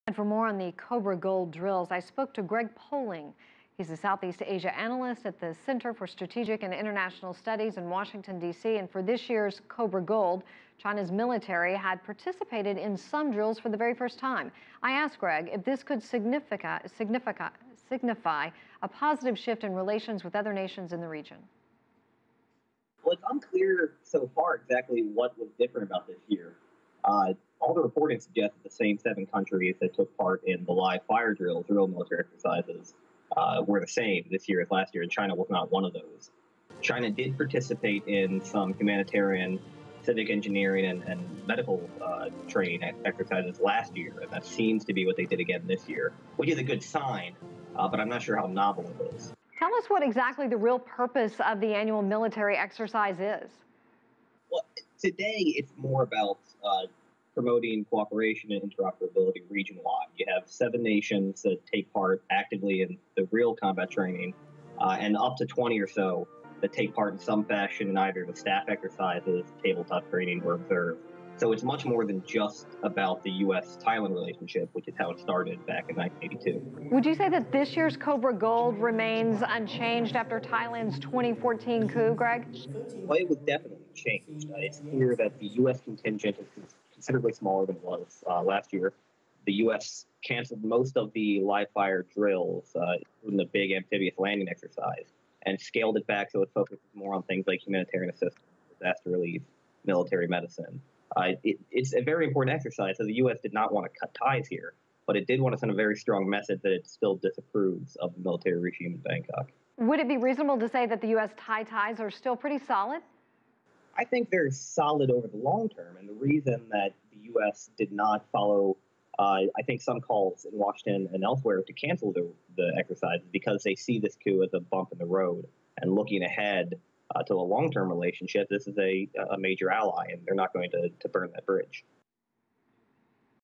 And for more on the Cobra Gold drills, I spoke to Greg Poling. He's a Southeast Asia analyst at the Center for Strategic and International Studies in Washington, D.C. And for this year's Cobra Gold, China's military had participated in some drills for the very first time. I asked Greg if this could signify a positive shift in relations with other nations in the region. Well, it's unclear so far exactly what was different about this year. All the reporting suggests that the same 7 countries that took part in the live fire drills, real military exercises, were the same this year as last year, and China was not one of those. China did participate in some humanitarian, civic engineering, and medical training exercises last year, and that seems to be what they did again this year, which is a good sign, but I'm not sure how novel it is. Tell us what exactly the real purpose of the annual military exercise is. Well, today it's more about promoting cooperation and interoperability region-wide. You have 7 nations that take part actively in the real combat training, and up to 20 or so that take part in some fashion in either the staff exercises, tabletop training, or observe. So it's much more than just about the U.S.-Thailand relationship, which is how it started back in 1982. Would you say that this year's Cobra Gold remains unchanged after Thailand's 2014 coup, Greg? Well, it was definitely changed. It's clear that the U.S. contingent is considerably smaller than it was last year. The U.S. canceled most of the live fire drills, including the big amphibious landing exercise, and scaled it back so it focuses more on things like humanitarian assistance, disaster relief, military medicine. It's a very important exercise, so the U.S. did not want to cut ties here, but it did want to send a very strong message that it still disapproves of the military regime in Bangkok. Would it be reasonable to say that the U.S.-Thai ties are still pretty solid? I think they're solid over the long term, and the reason that the U.S. did not follow, I think, some calls in Washington and elsewhere to cancel the exercise is because they see this coup as a bump in the road, and looking ahead to a long-term relationship, this is a major ally, and they're not going to burn that bridge.